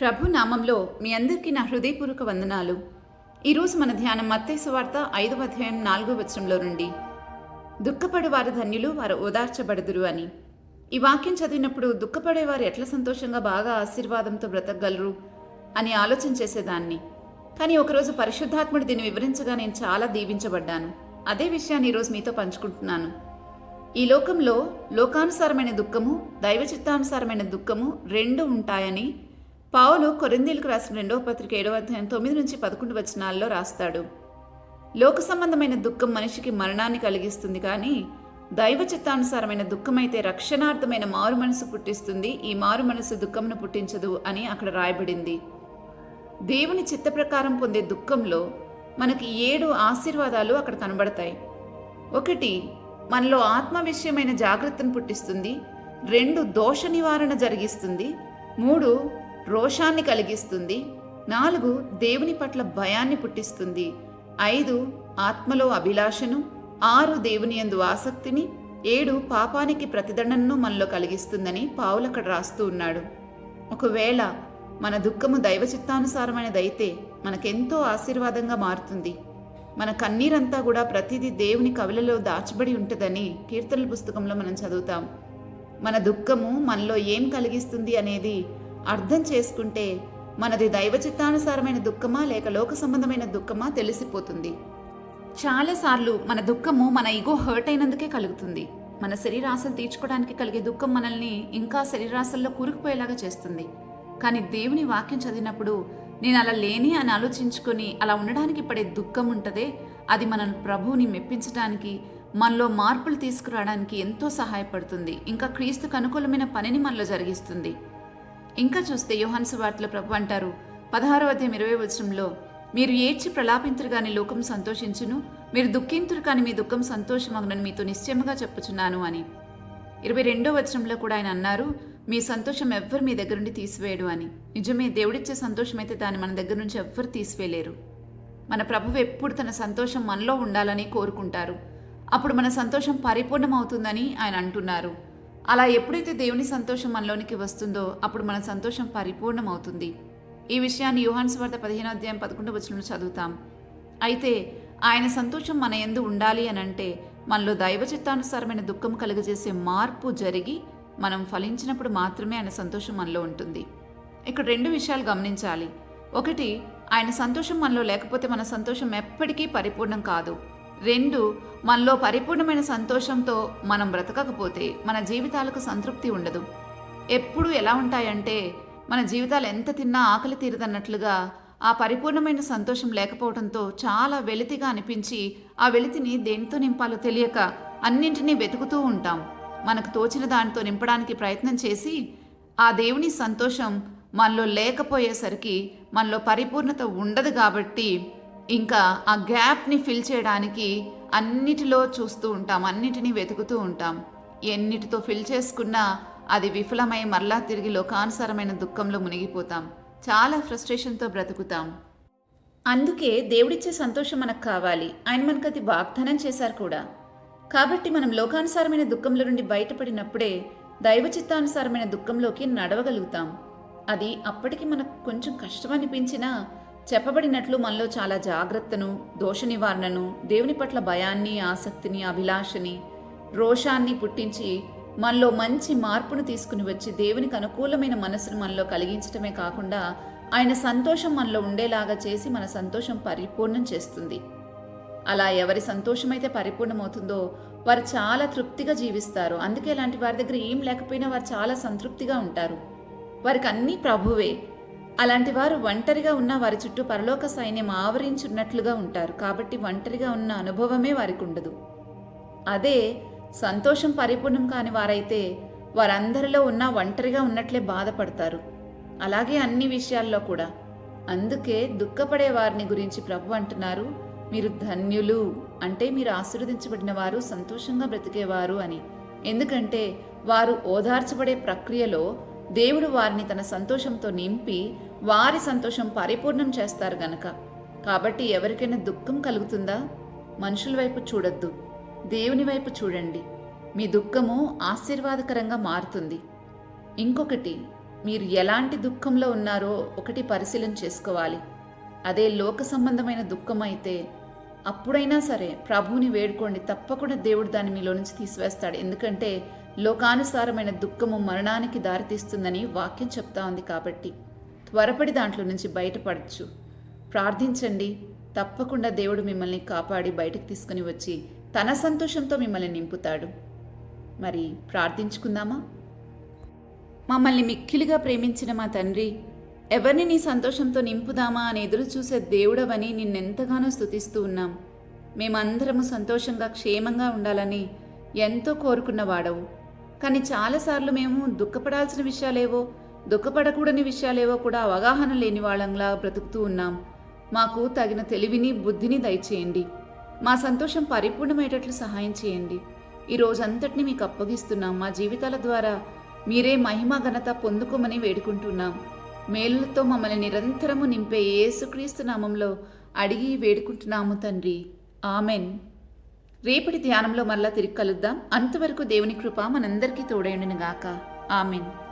ప్రభు నామంలో మీ అందరికీ నా హృదయపూర్వక వందనాలు. ఈరోజు మన ధ్యానం మత్తయి సువార్త 5వ అధ్యాయం 4వ వచనంలో నుండి, దుఃఖపడు వారు ధన్యులు, వారు ఓదార్చబడుదురు అని. ఈ వాక్యం చదివినప్పుడు దుఃఖపడేవారు ఎట్లా సంతోషంగా బాగా ఆశీర్వాదంతో బ్రతకగలరు అని ఆలోచన చేసేదాన్ని. కానీ ఒకరోజు పరిశుద్ధాత్ముడు దీన్ని వివరించగా నేను చాలా దీవించబడ్డాను. అదే విషయాన్ని ఈరోజు మీతో పంచుకుంటున్నాను. ఈ లోకంలో లోకానుసారమైన దుఃఖము, దైవ చిత్తానుసారమైన దుఃఖము రెండు ఉంటాయని పౌలు కొరింథీయులకు రాసిన 2వ పత్రిక 7వ అధ్యాయం 9 నుంచి 11 వచనాల్లో రాస్తాడు. లోక సంబంధమైన దుఃఖం మనిషికి మరణాన్ని కలిగిస్తుంది, కానీ దైవ చిత్తానుసారమైన దుఃఖమైతే రక్షణార్థమైన మారు మనసు పుట్టిస్తుంది. ఈ మారు మనసు దుఃఖమును పుట్టించదు అని అక్కడ రాయబడింది. దేవుని చిత్త ప్రకారం పొందే దుఃఖంలో మనకి 7 ఆశీర్వాదాలు అక్కడ కనబడతాయి. 1, మనలో ఆత్మ విషయమైన జాగ్రత్తను పుట్టిస్తుంది. 2, దోష నివారణ జరిగిస్తుంది. 3, రోషాన్ని కలిగిస్తుంది. 4, దేవుని పట్ల భయాన్ని పుట్టిస్తుంది. 5, ఆత్మలో అభిలాషను. 6, దేవుని యందు ఆసక్తిని. 7, పాపానికి ప్రతిదండనను మనలో కలిగిస్తుందని పౌలు అక్కడ రాస్తూ ఉన్నాడు. ఒకవేళ మన దుఃఖము దైవ చిత్తానుసారమైనదైతే మనకెంతో ఆశీర్వాదంగా మారుతుంది. మన కన్నీరంతా కూడా ప్రతిదీ దేవుని కవులలో దాచబడి ఉంటుందని కీర్తనల పుస్తకంలో మనం చదువుతాం. మన దుఃఖము మనలో ఏం కలిగిస్తుంది అనేది అర్థం చేసుకుంటే మనది దైవ చిత్తానుసారమైన దుఃఖమా లేక లోక సంబంధమైన దుఃఖమా తెలిసిపోతుంది. చాలాసార్లు మన దుఃఖము మన ఈగో హర్ట్ అయినందుకే కలుగుతుంది. మన శరీరాశలు తీర్చుకోవడానికి కలిగే దుఃఖం మనల్ని ఇంకా శరీరాశల్లో కూరుకుపోయేలాగా చేస్తుంది. కానీ దేవుని వాక్యం చదివినప్పుడు నేను అలా లేని అని ఆలోచించుకొని అలా ఉండడానికి పడే దుఃఖం ఉంటుందే, అది మన ప్రభువుని మెప్పించడానికి, మనలో మార్పులు తీసుకురావడానికి ఎంతో సహాయపడుతుంది. ఇంకా క్రీస్తుకు అనుకూలమైన పనిని మనలో జరిగిస్తుంది. ఇంకా చూస్తే యోహాను సువార్తలో ప్రభు అంటారు 16వ అధ్యాయం 20వ వచనంలో, మీరు ఏడ్చి ప్రలాపింతురు గాని లోకం సంతోషించును, మీరు దుఃఖింతురు కానీ మీ దుఃఖం సంతోషమగునని మీతో నిశ్చయముగా చెప్పుచున్నాను అని. 22వ వచనంలో కూడా ఆయన అన్నారు, మీ సంతోషం ఎవ్వరు మీ దగ్గర నుండి తీసివేయడు అని. నిజమే, దేవుడిచ్చే సంతోషం అయితే దాన్ని మన దగ్గర నుంచి ఎవ్వరు తీసివేయలేరు. మన ప్రభువు ఎప్పుడు తన సంతోషం మనలో ఉండాలని కోరుకుంటారు. అప్పుడు మన సంతోషం పరిపూర్ణమవుతుందని ఆయన అంటున్నారు. అలా ఎప్పుడైతే దేవుని సంతోషం మనలోనికి వస్తుందో అప్పుడు మన సంతోషం పరిపూర్ణమవుతుంది. ఈ విషయాన్ని యోహాను సువార్త 15వ అధ్యాయం 11వ వచనంలో చదువుతాం. అయితే ఆయన సంతోషం మన యందు ఉండాలి అని అంటే మనలో దైవ చిత్తానుసారమైన దుఃఖం కలుగజేసే మార్పు జరిగి మనం ఫలించినప్పుడు మాత్రమే ఆయన సంతోషం మనలో ఉంటుంది. ఇక్కడ 2 విషయాలు గమనించాలి. 1, ఆయన సంతోషం మనలో లేకపోతే మన సంతోషం ఎప్పటికీ పరిపూర్ణం కాదు. 2, మనలో పరిపూర్ణమైన సంతోషంతో మనం బ్రతకకపోతే మన జీవితాలకు సంతృప్తి ఉండదు. ఎప్పుడు ఎలా ఉంటాయంటే మన జీవితాలు ఎంత తిన్నా ఆకలి తీరదన్నట్లుగా ఆ పరిపూర్ణమైన సంతోషం లేకపోవడంతో చాలా వెలితిగా అనిపించి ఆ వెలితిని దేనితో నింపాలో తెలియక అన్నింటినీ వెతుకుతూ ఉంటాం. మనకు తోచిన దానితో నింపడానికి ప్రయత్నం చేసి ఆ దేవుని సంతోషం మనలో లేకపోయేసరికి మనలో పరిపూర్ణత ఉండదు. కాబట్టి ఇంకా ఆ గ్యాప్ని ఫిల్ చేయడానికి అన్నిటిలో చూస్తూ ఉంటాం, అన్నిటినీ వెతుకుతూ ఉంటాం. ఎన్నిటితో ఫిల్ చేసుకున్నా అది విఫలమై మరలా తిరిగి లోకానుసారమైన దుఃఖంలో మునిగిపోతాం. చాలా ఫ్రస్ట్రేషన్తో బ్రతుకుతాం. అందుకే దేవుడిచ్చే సంతోషం మనకు కావాలి. ఆయన మనకు అది వాగ్దానం చేశారు కూడా. కాబట్టి మనం లోకానుసారమైన దుఃఖంలో నుండి బయటపడినప్పుడే దైవ చిత్తానుసారమైన దుఃఖంలోకి నడవగలుగుతాం. అది అప్పటికి మనకు కొంచెం కష్టం అనిపించినా చెప్పబడినట్లు మనలో చాలా జాగ్రత్తను, దోష నివారణను, దేవుని పట్ల భయాన్ని, ఆసక్తిని, అభిలాషని, రోషాన్ని పుట్టించి మనలో మంచి మార్పును తీసుకుని వచ్చి దేవునికి అనుకూలమైన మనసును మనలో కలిగించడమే కాకుండా ఆయన సంతోషం మనలో ఉండేలాగా చేసి మన సంతోషం పరిపూర్ణం చేస్తుంది. అలా ఎవరి సంతోషమైతే పరిపూర్ణమవుతుందో వారు చాలా తృప్తిగా జీవిస్తారు. అందుకే ఇలాంటి వారి దగ్గర ఏం లేకపోయినా వారు చాలా సంతృప్తిగా ఉంటారు. వారికి అన్నీ ప్రభువే. అలాంటి వారు ఒంటరిగా ఉన్న వారి చుట్టూ పరలోక సైన్యం ఆవరించున్నట్లుగా ఉంటారు. కాబట్టి ఒంటరిగా ఉన్న అనుభవమే వారికి ఉండదు. అదే సంతోషం పరిపూర్ణం కాని వారైతే వారందరిలో ఉన్న ఒంటరిగా ఉన్నట్లే బాధపడతారు. అలాగే అన్ని విషయాల్లో కూడా. అందుకే దుఃఖపడే వారిని గురించి ప్రభు అంటున్నారు, మీరు ధన్యులు, అంటే మీరు ఆశీర్వదించబడిన వారు, సంతోషంగా బ్రతికేవారు అని. ఎందుకంటే వారు ఓదార్చబడే ప్రక్రియలో దేవుడు వారిని తన సంతోషంతో నింపి వారి సంతోషం పరిపూర్ణం చేస్తారు గనక. కాబట్టి ఎవరికైనా దుఃఖం కలుగుతుందా? మనుషుల వైపు చూడొద్దు, దేవుని వైపు చూడండి. మీ దుఃఖము ఆశీర్వాదకరంగా మారుతుంది. ఇంకొకటి, మీరు ఎలాంటి దుఃఖంలో ఉన్నారో ఒకటి పరిశీలన చేసుకోవాలి. అదే లోక సంబంధమైన దుఃఖం అయితే అప్పుడైనా సరే ప్రభువుని వేడుకోండి, తప్పకుండా దేవుడు దాన్ని మీలో నుంచి తీసివేస్తాడు. ఎందుకంటే లోకానుసారమైన దుఃఖము మరణానికి దారితీస్తుందని వాక్యం చెప్తా ఉంది. కాబట్టి త్వరపడి దాంట్లో నుంచి బయటపడచ్చు. ప్రార్థించండి, తప్పకుండా దేవుడు మిమ్మల్ని కాపాడి బయటకు తీసుకుని వచ్చి తన సంతోషంతో మిమ్మల్ని నింపుతాడు. మరి ప్రార్థించుకుందామా? మమ్మల్ని మిక్కిలిగా ప్రేమించిన మా తండ్రి, ఎవరిని నీ సంతోషంతో నింపుదామా అని ఎదురు చూసే దేవుడవని నిన్నెంతగానో స్తుతిస్తూ ఉన్నాం. మేమందరము సంతోషంగా క్షేమంగా ఉండాలని ఎంతో కోరుకున్న వాడవు. కానీ చాలాసార్లు మేము దుఃఖపడాల్సిన విషయాలేవో, దుఃఖపడకూడని విషయాలేవో కూడా అవగాహన లేని వాళ్ళంలా బ్రతుకుతూ ఉన్నాం. మాకు తగిన తెలివిని బుద్ధిని దయచేయండి. మా సంతోషం పరిపూర్ణమయ్యేటట్లు సహాయం చేయండి. ఈ రోజంతటిని మీకు అప్పగిస్తున్నాం. మా జీవితాల ద్వారా మీరే మహిమ ఘనత పొందుకోమని వేడుకుంటున్నాం. మేలులతో మమ్మల్ని నిరంతరము నింపే యేసుక్రీస్తు నామంలో అడిగి వేడుకుంటున్నాము తండ్రి. ఆమెన్. రేపటి ధ్యానంలో మరలా తిరిగి కలుద్దాం. అంతవరకు దేవుని కృప మనందరికీ తోడైండును గాక. ఆమెన్.